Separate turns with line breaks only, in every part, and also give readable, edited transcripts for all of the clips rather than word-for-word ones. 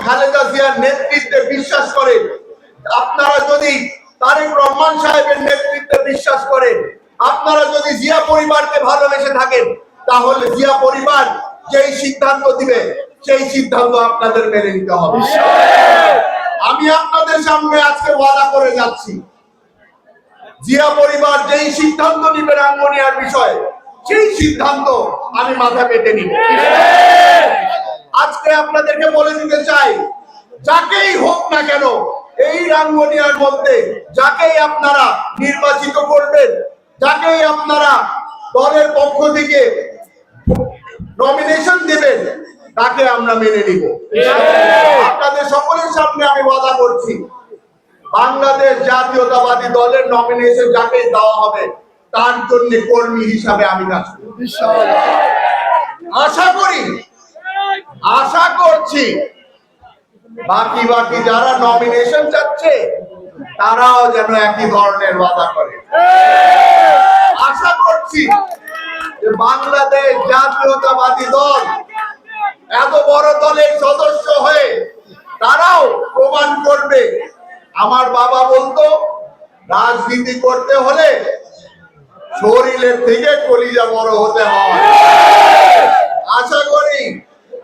খালেদা জিয়ার নেতৃত্বে বিশ্বাস করেন, আপনারা যদি তারেক রহমান সাহেবের নেতৃত্বে বিশ্বাস করেন, আপনারা যদি জিয়া পরিবারকে ভালোবেসে থাকেন, তাহলে জিয়া পরিবার যেই সিদ্ধান্ত দিবে সেই সিদ্ধান্ত আপনাদের মেনে নিতে হবে। আমি আপনাদের সামনে আজকে ওয়াদা করে যাচ্ছি, জিয়া পরিবার যেই সিদ্ধান্ত নিবে রাঙ্গুনিয়ার বিষয়ে, সেই সিদ্ধান্ত আমি মাথা পেতে নিব। আজকে আপনাদেরকে বলে দিতে চাই, যাকেই হোক না কেন এই রাঙ্গুনিয়ার মধ্যে, যাকেই আপনারা নির্বাচিত করবেন, যাকেই আপনারা দলের পক্ষ থেকে নমিনেশন দেবেন, তাকে আমরা মেনে নিব। আপনাদের সকলের সামনে আমি ওয়াদা করছি, বাংলাদেশ জাতীয়তাবাদী দলের নমিনেশন যাকেই দেওয়া হবে, তার জন্য কর্মী হিসাবে আমি কাজ করব। আশা করছি বাকি যারা নমিনেশন চাচ্ছে তারাও যেন একই ধরনের ওয়াদা করে। আশা করছি যে বাংলাদেশ জাতীয়তাবাদী দল এত বড় দলের সদস্য হয়ে তারাও প্রমাণ করবে। আমার বাবা বলতো, রাজনীতি করতে হলে শরীরের থেকে কলিজা বড় হতে হয়। আশা করি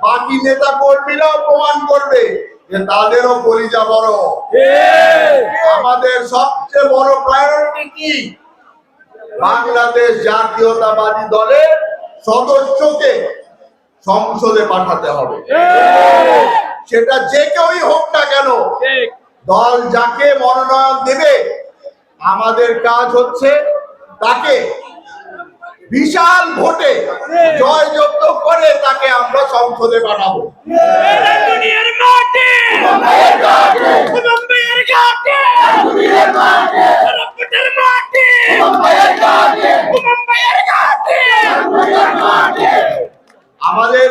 বাকি নেতা কর্মীরাও প্রমাণ করবে যে তাদেরও কলিজা বড়। আমাদের সবচেয়ে বড় প্রায়োরিটি কি? বাংলাদেশ জাতীয়তাবাদী দলের সদস্যকে সংসদে পাঠাতে হবে, সেটা যে কেউই হোক না কেন। দল যাকে মনোনয়ন দেবে, আমাদের কাজ হচ্ছে তাকে বিশাল ভোটে জয়যুক্ত করে তাকে আমরা সংসদে পাঠাবো। আমাদের,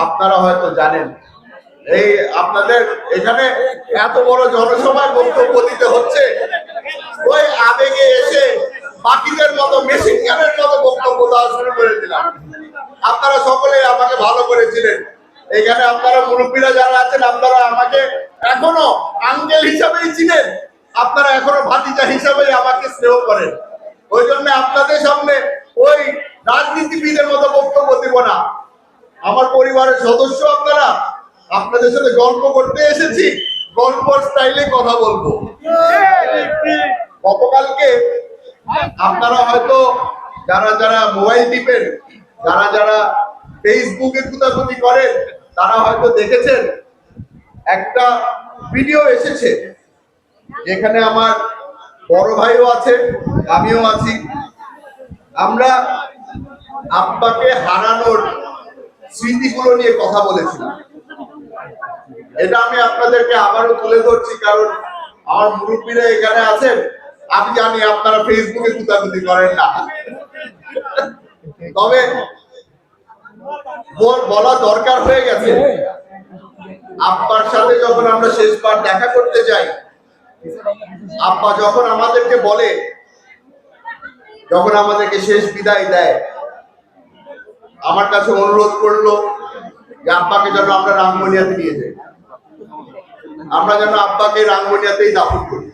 আপনারা হয়তো জানেন, এই আপনাদের এখানে এত বড় জনসভায় বক্তব্য দিতে হচ্ছে, ওই আবেগে এসে বাকিদের মতো মেশিন গানের মতো বক্তব্য দেওয়া শুরু করে দিলাম। আপনারা সকলে আমাকে ভালো করেছিলেন। এখানে আপনারা মুরব্বীরা যারা আছেন, আপনারা আমাকে এখনো আঙ্কেল হিসাবেই চিনেন, আপনারা এখনো ভাতিজা হিসাবেই আমাকে স্নেহ করেন। ওই জন্য আপনাদের সামনে ওই রাজনীতিবিদের মতো বক্তব্য দিব না। আমার পরিবারের সদস্য আপনারা, আপনাদের সাথে গল্প করতে এসেছি, গল্প স্টাইলে কথা বলবো। গতকালকে আপনারা হয়তো যারা মোবাইল টিপেন, যারা ফেসবুকে কুতাকুতি করেন, তারা হয়তো দেখেছেন একটা ভিডিও এসেছে যেখানে আমার বড় ভাইও আছে, আমিও আছি। আমরা আব্বাকে হারানোর স্মৃতিগুলো নিয়ে কথা বলেছিলাম। এটা আমি আপনাদেরকে আবারও তুলে ধরছি, কারণ আমার মুরব্বীরা এখানে আছেন। আমি জানি আপনারা ফেসবুকে কুতাকুতি করেন না, তবে বলা দরকার হয়ে গেছে। আব্বার সাথে যখন আমরা শেষবার দেখা করতে যাই, আব্বা যখন আমাদেরকে বলে, যখন আমাদেরকে শেষ বিদায় দেয়, আমার কাছে অনুরোধ করলো যে আব্বাকে যেন আমরা রাঙ্গুনিয়াতে নিয়ে যাই, আমরা যেন আব্বাকে রাঙ্গুনিয়াতেই দাফন করি।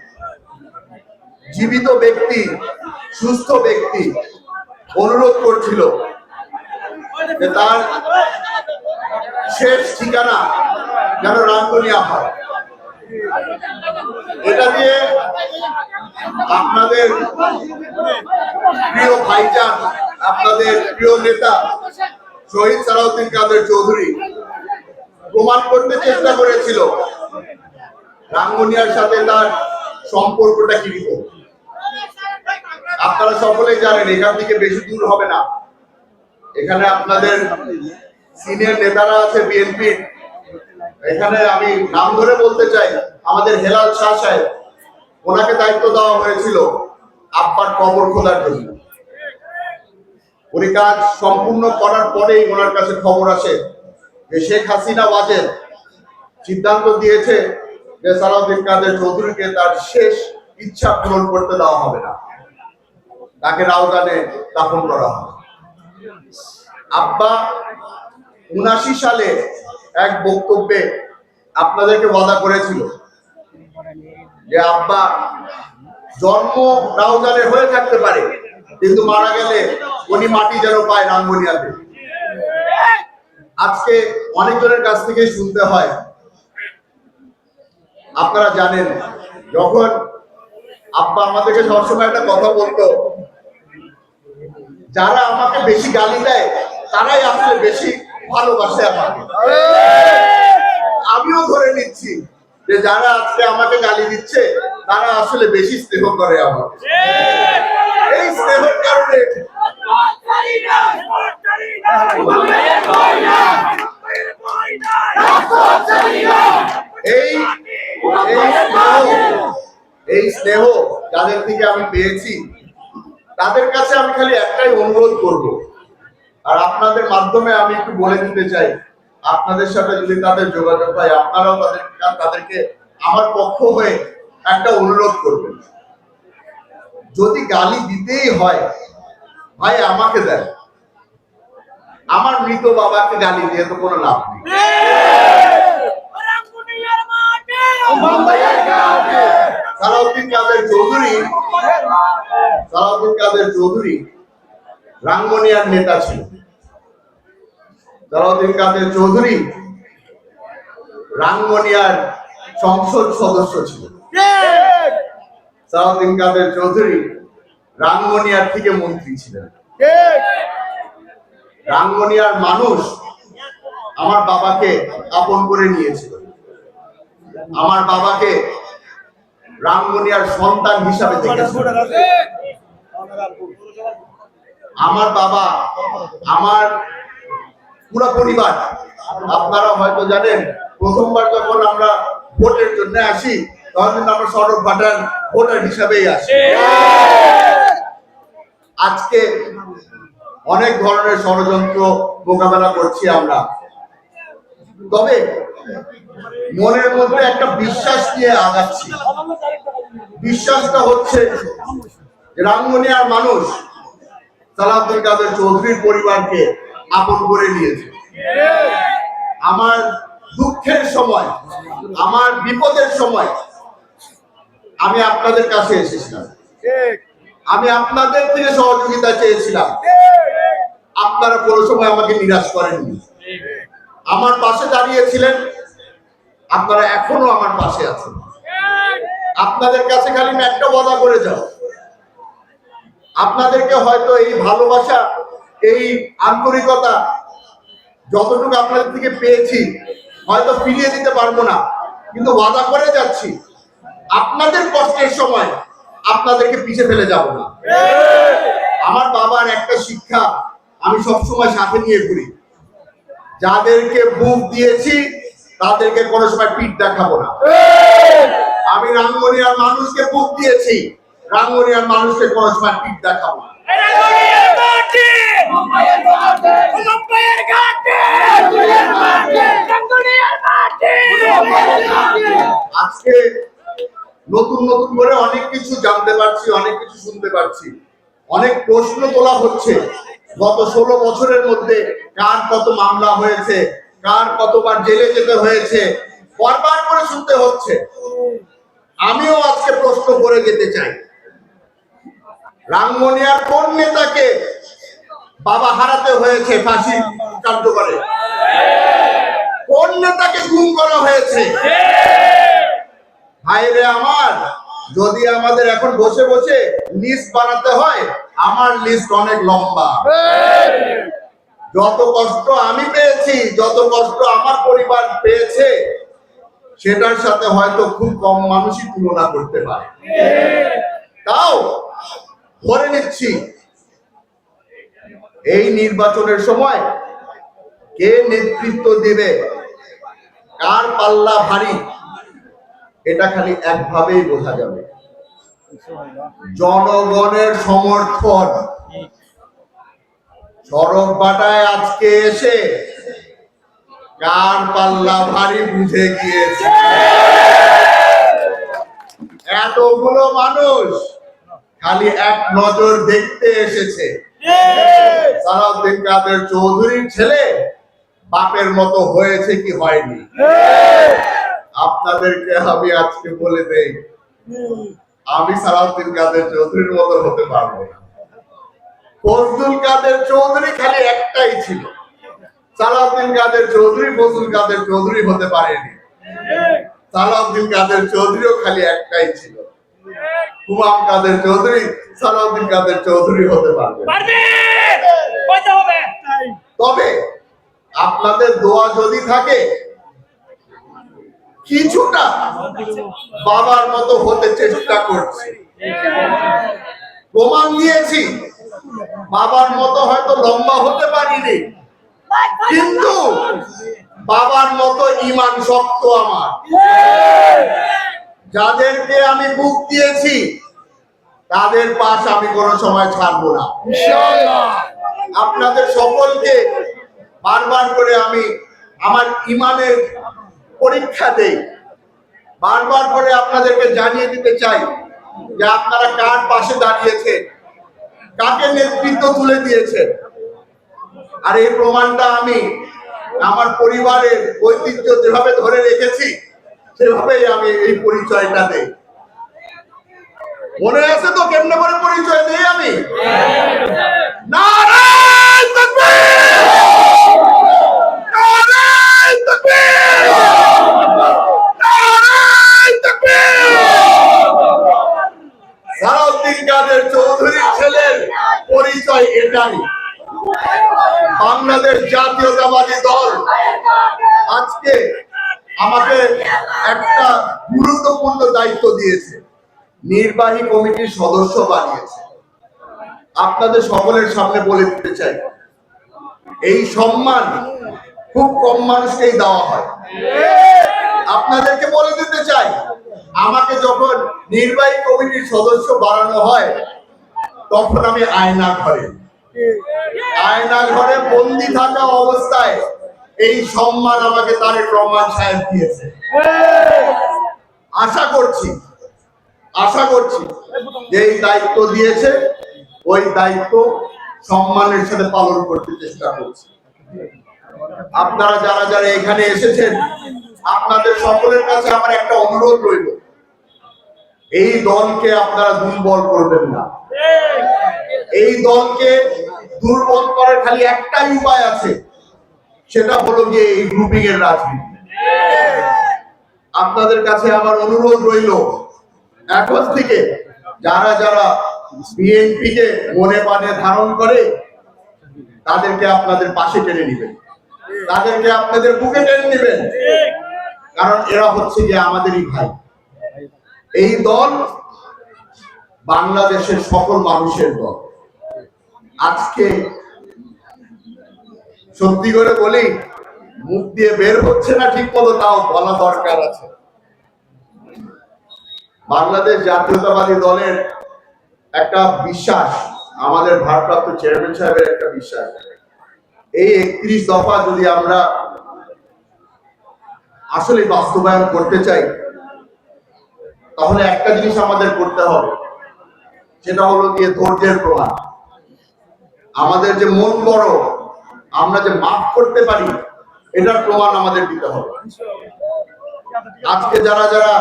জীবিত ব্যক্তি, সুস্থ ব্যক্তি অনুরোধ করছিল যে তার শেষ ঠিকানা যেন রাঙ্গুনিয়া হয়। এটা দিয়ে আপনাদের প্রিয় ভাইজান, আপনাদের প্রিয় নেতা শহীদ সালাউদ্দিন কাদের চৌধুরী প্রমাণ করতে চেষ্টা করেছিল রাঙ্গুনিয়ার সাথে তার সম্পর্কটা কিরকম। আপনারা সকলেই জানেন এখান থেকে বেশি দূর হবে না। এখানে আপনাদের সিনিয়র নেতারা আছে বিএনপির। এখানে আমি নাম ধরে বলতে চাই, আমাদের হেলাল শাহ সাহেব, ওনাকে দায়িত্ব দেওয়া হয়েছিল আব্বার কবর খোঁজার জন্য। উনি কাজ সম্পূর্ণ করার পরেই ওনার কাছে খবর আসে যে শেখ হাসিনা ওয়াজেদ সিদ্ধান্ত দিয়েছে যে সালাউদ্দিন কাদের চৌধুরীকে তার শেষ ইচ্ছা পূরণ করতে দেওয়া হবে না, তাকে রাউজানে দাফন করা হবে। আব্বা ৭৯ সালে এক বক্তব্যে আপনাদেরকে ওয়াদা করেছিল যে আব্বা জন্ম রাউজানে হয়ে থাকতে পারে, কিন্তু মারা গেলে উনি মাটি যেন পায় রাঙ্গুনিয়াতে। আজকে অনেকজনের কাছ থেকে শুনতে হয়, আপনারা জানেন যখন আব্বা আমাদেরকে সবসময় একটা কথা বলতো, যারা আমাকে বেশি গালি দেয় তারাই আসলে বেশি ভালোবাসে আমাকে। আমিও ধরে নিচ্ছি যে যারা আজকে আমাকে গালি দিচ্ছে তারা আসলে বেশি স্নেহ করে আমাকে। এই স্নেহের কারণে এই স্নেহ যাদের থেকে আমি পেয়েছি তাদের কাছে আমি খালি একটাই অনুরোধ করব, আর আপনাদের মাধ্যমে আমি একটু বলে দিতে চাই, আপনাদের সাথে যদি তাদের যোগাযোগ হয় আপনারাও তাদেরকে আমার পক্ষ হয়ে একটা অনুরোধ করবেন, যদি গালি দিতেই হয় ভাই আমাকে দেন, আমার মৃত বাবাকে গালি দিয়ে তো কোনো লাভ নেই। সালাউদ্দিন কাদের চৌধুরী রাঙ্গুনিয়ার নেতা ছিল। সালাউদ্দিন কাদের চৌধুরী রাঙ্গুনিয়ার সংসদ সদস্য ছিল। সালাউদ্দিন কাদের চৌধুরী রাঙ্গুনিয়ার থেকে মন্ত্রী ছিলেন। রাঙ্গুনিয়ার মানুষ আমার বাবাকে আপন করে নিয়েছিল, আমার বাবাকে রাঙ্গুনিয়ার সন্তান হিসাবে দেখেছিল। আমার বাবা, আমার পুরো পরিবার, আপনারা হয়তো জানেন প্রথমবার যখন আমরা ভোটের জন্য আসি তখন কিন্তু আমরা সড়ক ঘাটার ভোটার হিসাবেই আসি। আজকে অনেক ধরনের ষড়যন্ত্র মোকাবেলা করছি আমরা, তবে মনের মধ্যে একটা বিশ্বাস নিয়ে আগাচ্ছি। বিশ্বাসটা হচ্ছে রাঙ্গুনিয়ার মানুষ সালাউদ্দিন কাদের চৌধুরীর পরিবারকে আপন করে নিয়েছে। আমার দুঃখের সময়, আমার বিপদের সময় আমি আপনাদের কাছে এসেছিলাম, আমি আপনাদের থেকে সহযোগিতা চেয়েছিলাম, আপনারা কোনো সময় আমাকে নিরাশ করেননি, আমার পাশে দাঁড়িয়েছিলেন, আপনারা এখনো আমার পাশে আছেন। আপনাদের কাছে খালি আমি একটা ওয়াদা করে যাও, আপনাদেরকে হয়তো এই ভালোবাসা, এই আন্তরিকতা যতটুকু আপনাদের থেকে পেয়েছি হয়তো ফিরিয়ে দিতে পারবো না, কিন্তু ওয়াদা করে যাচ্ছি আপনাদের কষ্টের সময় আপনাদেরকে পিছে ফেলে যাব না। আমার বাবার একটা শিক্ষা আমি সবসময় সাথে নিয়ে ঘুরি, যাদেরকে বুক দিয়েছি তাদেরকে কোনো সময় পিঠ দেখাবো না। আমি রাঙ্গুনিয়ার মানুষকে বুক দিয়েছি, রাঙ্গুনিয়ার মানুষকে কোনো সময় পিঠ দেখাবো না। আজকে নতুন নতুন করে অনেক কিছু জানতে পারছি, অনেক কিছু শুনতে পারছি, অনেক প্রশ্ন তোলা হচ্ছে গত 16 বছরের মধ্যে কার কত মামলা হয়েছে, কার কতবার জেলে যেতে হয়েছে, বারবার করে শুনতে হচ্ছে। আমিও আজকে প্রশ্ন করে যেতে চাই, রাঙ্গুনিয়ার কোন নেতাকে বাবা হারাতে হয়েছে ফাঁসি কার্যকরে? কোন নেতাকে গুম করা হয়েছে? ভাইরে আমার, যদি আমাদের এখন বসে বসে লিস্ট বানাতে হয়, আমার লিস্ট অনেক লম্বা। যত কষ্ট আমি পেয়েছি, যত কষ্ট আমার পরিবার পেয়েছে, সেটার সাথে হয়তো খুব কম মানুষই তুলনা করতে পারে। তাও ধরে নিচ্ছি এই নির্বাচনের সময় কে নেতৃত্ব দিবে, কার পাল্লা ভারী, এটা খালি একভাবেই বোঝা যাবে, জনগণের সমর্থন। সড়ক বাটায় আজকে এসে কার পাল্লা ভারী বুঝে গিয়েছে। এতগুলো মানুষ খালি এক নজর দেখতে এসেছে সালাউদ্দিন কাদের চৌধুরীর ছেলে বাপের মতো হয়েছে কি হয়নি? আপনাদেরকে আমি আজকে বলে দেই, আমি সালাউদ্দিন কাদের চৌধুরীর মতো হতে পারবো না। ফজলুল কাদের চৌধুরী খালি একটাই ছিল, সালাউদ্দিন কাদের চৌধুরী ফজলুল কাদের চৌধুরী হতে পারেনি। সালাউদ্দিন কাদের চৌধুরীও খালি একটাই ছিল, হুমায়ুন কাদের চৌধুরী সালাউদ্দিন কাদের চৌধুরী হতে পারবে। তবে আপনাদের দোয়া যদি থাকে, কিছুটা বাবার মতো হতে চেষ্টা করছি, প্রমাণ দিয়েছি। বাবার মতো হয়তো লম্বা হতে পারিনি, কিন্তু বাবার মতো ঈমান শক্ত আমার। যাদেরকে আমি বুক দিয়েছি তাদের পাশ আমি কোনো সময় ছাড়বো না ইনশাআল্লাহ। আপনাদের সকলকে বারবার করে আমি আমার ঈমানের পরীক্ষা দেই, বারবার করে আপনাদেরকে জানিয়ে দিতে চাই যে আপনারা কার পাশে দাঁড়িয়েছে, কাকে নেতৃত্ব তুলে দিয়েছে। আর এই প্রমাণটা আমি আমার পরিবারের ঐতিহ্য যেভাবে ধরে রেখেছি সেভাবেই আমি এই পরিচয়টা দেই। মনে আছে তো কেমনে করে পরিচয় দেই আমি? নারায়ে তাকবীর, নারায়ে তাকবীর, নারায়ে তাকবীর। সালাউদ্দিন কাদের চৌধুরীর ছেলের পরিচয় এটাই। বাংলাদেশ জাতীয়তাবাদী দল আজকে আমাকে একটা গুরুত্বপূর্ণ দায়িত্ব দিয়েছে, নির্বাহী কমিটির সদস্য বানিয়েছে। আপনাদের সকলের সামনে বলে দিতে চাই, এই সম্মান খুব কম মানুষকেই দেওয়া হয়। আপনাদেরকে বলে দিতে চাই, আমাকে যখন নির্বাহী কমিটির সদস্য বানানো হয় তখন আমি আয়না ঘরে বন্দি থাকা অবস্থায় এই সম্মান আমাকে তারেক রহমান সাহেব দিয়েছে। আশা করছি যে এই দায়িত্ব দিয়েছে ওই দায়িত্ব সম্মানের সাথে পালন করতে চেষ্টা করছি। আপনারা যারা যারা এখানে এসেছেন, আপনাদের সকলের কাছে আমার একটা অনুরোধ রইল, এই দলকে আপনারা দুর্বল করবেন না। এই দলকে দুর্বল করার খালি একটাই উপায় আছে, সেটা হলো গিয়ে এই গ্রুপিং এর রাজনীতি। আপনাদের কাছে আমার অনুরোধ রইল, এখন থেকে যারা যারা বিএনপি কে মনে প্রাণে ধারণ করে তাদেরকে আপনাদের পাশে টেনে নেবেন, তাদেরকে আপনাদের বুকে টেনে নেবেন, কারণ এরা হচ্ছে গিয়ে আমাদেরই ভাই। এই দল বাংলাদেশের সকল মানুষের দল। আজকে সত্যি করে বলি, মুখ দিয়ে বের হচ্ছে না ঠিক মতো, তাও বলা দরকার আছে। বাংলাদেশ জাতীয়তাবাদী দলের একটা বিশ্বাস, আমাদের ভারপ্রাপ্ত চেয়ারম্যান সাহেবের একটা বিশ্বাস, এই 31 দফা যদি আমরা আসলে বাস্তবায়ন করতে চাই তাহলে একটা জিনিস আমাদের করতে হবে, সেটা হলো গিয়ে ধৈর্যের প্রমাণ। আমাদের যে মন বড়, আমরা যে মাফ করতে পারি, এটার প্রমাণ আমাদের দিতে হবে। আজকে যারা যারা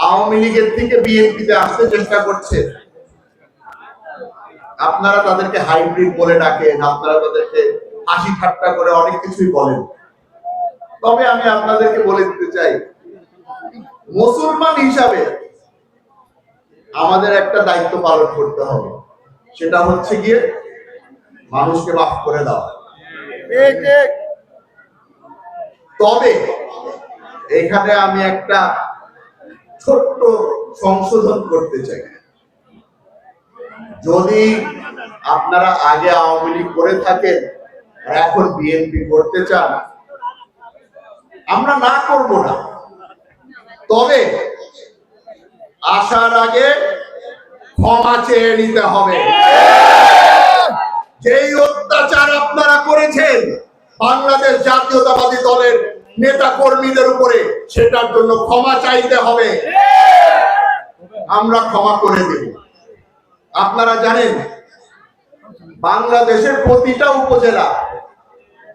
আওয়ামী লীগের থেকে বিএনপিতে আসতে চেষ্টা করছে, আপনারা তাদেরকে হাইব্রিড বলে ডাকেন, আপনারা তাদেরকে হাসি ঠাট্টা করে অনেক কিছুই বলেন। তবে আমি আপনাদেরকে বলে দিতে চাই, মুসলমান হিসাবে আমাদের একটা দায়িত্ব পালন করতে হবে, সেটা হচ্ছে গিয়ে মানুষকে মাফ করে দেওয়া। তবে এখানে আমি একটা ছোট্ট সংশোধন করতে চাই। যদি আপনারা আগে আওয়ামী লীগ করে থাকেন আর এখন বিএনপি করতে চান, আমরা না করব না, তবে আসার আগে ক্ষমা চেয়ে নিতে হবে। যেই অত্যাচার আপনারা করেছেন বাংলাদেশ জাতীয়তাবাদী দলের নেতা কর্মীদের উপরে, সেটার জন্য ক্ষমা চাইতে হবে। আমরা ক্ষমা করে দেব। আপনারা জানেন বাংলাদেশের প্রতিটা উপজেলা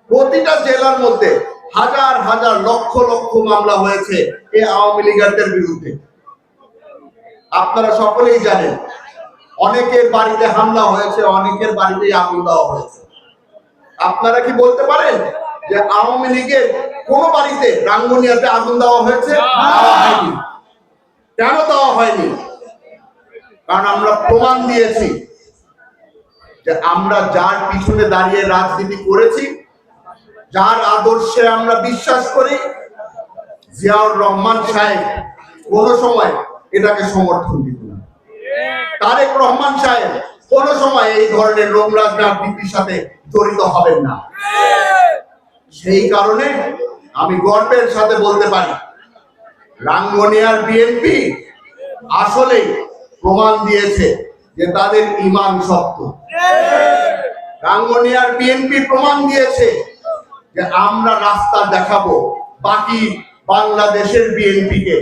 প্রতিটা জেলার মধ্যে হাজার হাজার লক্ষ লক্ষ মামলা হয়েছে এই আওয়ামী লীগারদের বিরুদ্ধে। আপনারা সকলেই জানেন, অনেকের বাড়িতে হামলা হয়েছে, অনেকের বাড়িতে আগুন দেওয়া হয়েছে। আপনারা কি বলতে পারেন যে আওয়ামী লীগের কোন বাড়িতে রাঙ্গুনিয়াতে আগুন দেওয়া হয়েছে? দেওয়া হয়নি। কেন দেওয়া হয়নি? কারণ আমরা প্রমাণ দিয়েছি যে আমরা যার পিছনে দাঁড়িয়ে রাজনীতি করেছি, যার আদর্শে আমরা বিশ্বাস করি, জিয়াউর রহমান সাহেব কোন সময় এটাকে সমর্থন দিত না। তারেক রহমান সাহেব কোন সময় এই ধরনের নোংরা রাজনীতির সাথে জড়িত হবেন না। সেই কারণে আমি গর্বের সাথে বলতে পারি, রাঙ্গুনিয়ার বিএনপি আসলেই প্রমাণ দিয়েছে যে তাদের ঈমান শক্ত। রাঙ্গুনিয়ার বিএনপি প্রমাণ দিয়েছে যে আমরা রাস্তা দেখাবো বাকি বাংলাদেশের বিএনপিকে,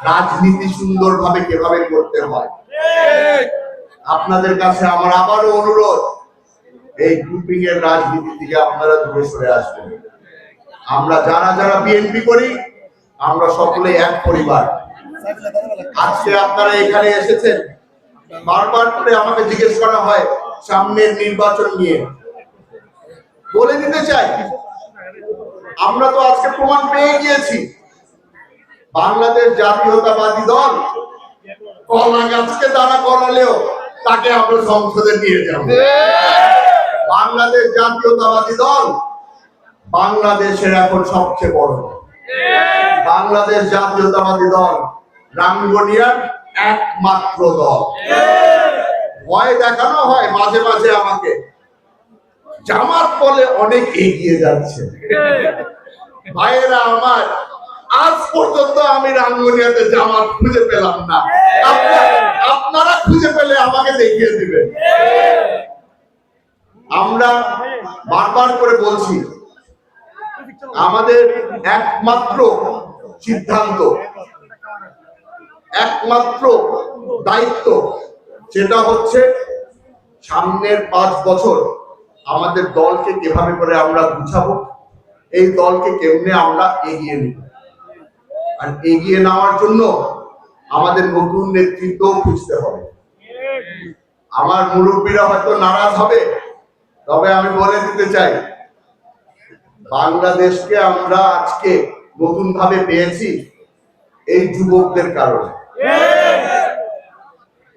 রাজনীতি সুন্দরভাবে কিভাবে করতে হয়। আপনাদের কাছে আমার আবারও অনুরোধ, এই গ্রুপিং এর রাজনীতি থেকে আপনারা দূরে সরে আসবেন। আমরা যারা যারা বিএনপি করি, আমরা সকলেই এক পরিবার। আজকে আপনারা এখানে এসেছেন, বারবার করে আমাকে জিজ্ঞেস করা হয় সামনের নির্বাচন নিয়ে। বলে দিতে চাই, আমরা তো আজকে প্রমাণ পেয়ে গিয়েছি, বাংলাদেশ জাতীয়তাবাদী দল কলা গাছকে দাঁড়া করালেও তাকে আমরা সংসদে নিয়ে যাব। বাংলাদেশ জাতীয়তাবাদী দল বাংলাদেশের এখন সবচেয়ে বড় দল। বাংলাদেশ জাতীয়তাবাদী দল রাঙ্গুনিয়ার একমাত্র দল। ভয় দেখানো হয় মাঝে মাঝে আমাকে, জামাত বলে অনেক এগিয়ে যাচ্ছে। ভাইয়েরা আমার, আজ পর্যন্ত আমি রাঙ্গুনিয়াতে জামাত খুঁজে পেলাম না। আপনারা খুঁজে পেলে আমাকে দেখিয়ে দিবেন। আমরা বারবার করে বলছি, আমাদের একমাত্র সিদ্ধান্ত, একমাত্র দায়িত্ব, সেটা হচ্ছে সামনের 5 বছর আমাদের দলকে কিভাবে করে আমরা গুছাবো, এই দলকে কেমনে আমরা এগিয়ে নিব। আর এগিয়ে নেওয়ার জন্য আমাদের নতুন নেতৃত্ব খুঁজতে হবে। আমার মুরব্বীরা হয়তো নারাজ হবে, তবে আমি বলে দিতে চাই, বাংলাদেশকে আমরা আজকে নতুন ভাবে পেয়েছি এই যুবকদের কারণে।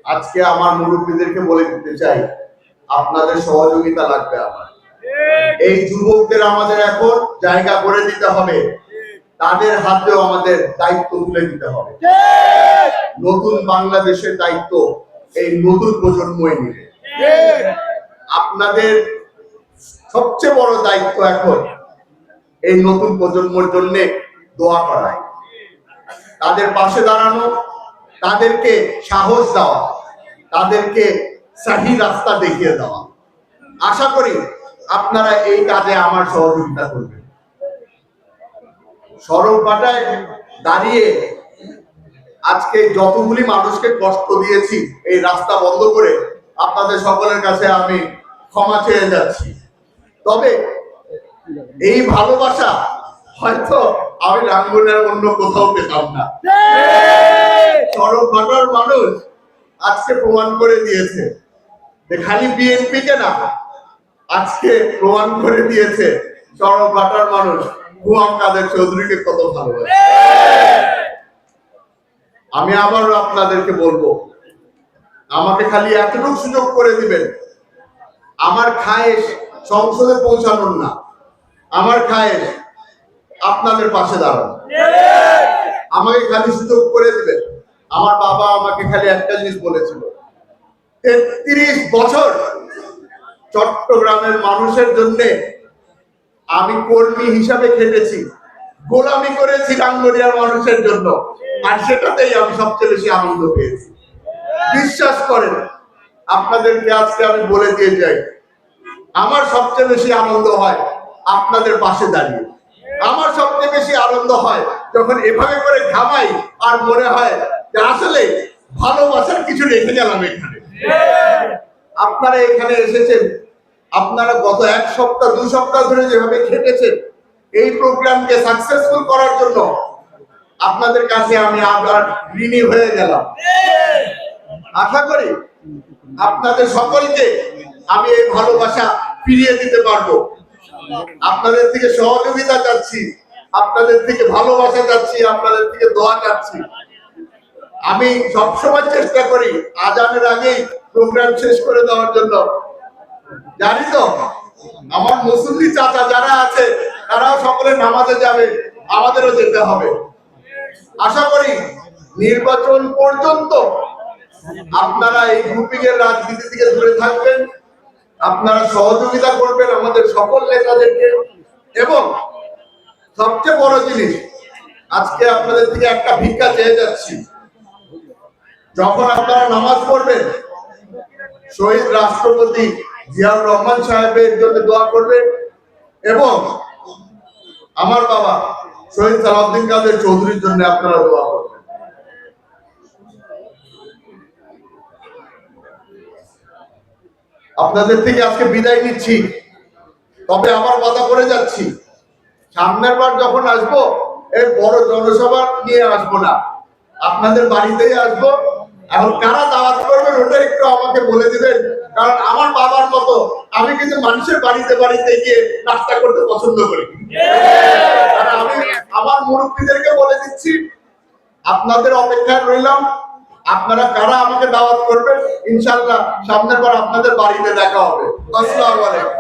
আজকে আমার মুরব্বীদেরকে বলে দিতে চাই, আপনাদের সহযোগিতা লাগবে আমার। এই যুবকদের আমাদের এখন জায়গা করে দিতে হবে, তাদের হাতেও আমাদের দায়িত্ব তুলে দিতে হবে। নতুন বাংলাদেশের দায়িত্ব এই নতুন প্রজন্মই নেবে। আপনাদের সবচেয়ে বড় দায়িত্ব এখন এই নতুন প্রজন্মের জন্য দোয়া করা, তাদের পাশে দাঁড়ানো, তাদেরকে সাহস দেওয়া, তাদেরকে সহি রাস্তা দেখিয়ে দেওয়া। আশা করি আপনারা এই কাজে আমার সহযোগিতা করবেন। সড়ক বাটায় দাঁড়িয়ে আজকে যতগুলি মানুষকে কষ্ট দিয়েছি এই রাস্তা বন্ধ করে, আপনাদের সকলের কাছে আমি ক্ষমা চেয়ে যাচ্ছি। তবে এই ভালোবাসা হয়তো আমি রাঙ্গুনিয়ার অন্য কোথাও পেতাম না। সড়ক বাটার মানুষ আজকে প্রমাণ করে দিয়েছে যে খালি বিএনপি কে না, আজকে প্রমাণ করে দিয়েছে সড়ক বাটার মানুষ গুয়াম কাদের চৌধুরীকে কত ভালোবাসে। আমি আবারও আপনাদেরকে বলবো, আমাকে খালি এতটুকু সুযোগ করে দিবেন, আমার খায়েশ সংসদে পৌঁছানোর না, আমার খায়েশ আপনাদের পাশে দাঁড়ানো। আমাকে খালি সুযোগ করে দিবেন। আমার বাবা আমাকে খালি একটা জিনিস বলেছিল, 33 বছর চট্টগ্রামের মানুষের জন্য আমি কর্মী হিসাবে খেটেছি, গোলামি করেছি রাঙ্গুনিয়ার মানুষের জন্য, আর সেটাতেই আমি সবচেয়ে বেশি আনন্দ পেয়েছি। বিশ্বাস করেন, আপনাদেরকে আজকে আমি বলে দিয়ে যাই, আমার সবচেয়ে বেশি আনন্দ হয় আপনাদের পাশে দাঁড়িয়ে। আমার সবচেয়ে বেশি আনন্দ হয় যখন এভাবে করে ঘামাই আর মনে হয় যে আসলে ভালোবাসার কিছু রেখে গেলাম এখানে। আপনারা এখানে এসেছেন, আপনারা গত 1 সপ্তাহ 2 সপ্তাহ ধরে যেভাবে খেটেছেন এই প্রোগ্রামকে সাকসেসফুল করার জন্য, আপনাদের কাছে আমি আবার ঋণী হয়ে গেলাম। আশা করি আপনাদের সকলকে আমি এই ভালোবাসা ফিরিয়ে দিতে পারবো। আপনাদের থেকে সহযোগিতা চাচ্ছি, আপনাদের থেকে ভালোবাসা চাচ্ছি, আপনাদের থেকে দোয়া চাচ্ছি। আমি সবসময় চেষ্টা করি আজানের আগেই প্রোগ্রাম শেষ করে দেওয়ার জন্য। জানি তো আমার মুসল্লি চাচা যারা আছে তারাও সকলে নামাজে যাবে, আমাদেরও যেতে হবে। আশা করি নির্বাচন পর্যন্ত আপনারা এই গ্রুপিং এর রাজনীতি থেকে দূরে থাকবেন, আপনারা সহযোগিতা করবেন আমাদের সকল নেতাদেরকে। এবং সবচেয়ে বড় জিনিস, আজকে আপনাদের থেকে একটা ভিক্ষা চেয়ে যাচ্ছি, যখন আপনারা নামাজ পড়বেন শহীদ রাষ্ট্রপতি জিয়াউর রহমান সাহেবের জন্য দোয়া করবেন এবং আমার বাবা শহীদ সালাউদ্দিন কাদের চৌধুরীর জন্য আপনারা দোয়া করবেন। আপনাদের থেকে আজকে বিদায় নিচ্ছি, তবে আমার কথা করে যাচ্ছি, সামনের বার যখন আসবো এই বড় জনসভা নিয়ে আসবো না, আপনাদের বাড়িতেই আসবো। এখন কারা দাওয়াত করবেন ওটা একটু আমাকে বলে দিবেন, কারণ আমার বাবার মতো আমি কিন্তু মানুষের বাড়িতে বাড়িতে গিয়ে নাস্তা করতে পছন্দ করি। আমি আমার মুরব্বীদেরকে বলে দিচ্ছি, আপনাদের অপেক্ষায় রইলাম। আপনারা কারা আমাকে দাওয়াত করবেন, ইনশাআল্লাহ সামনের বার আপনাদের বাড়িতে দেখা হবে। আসসালামু আলাইকুম।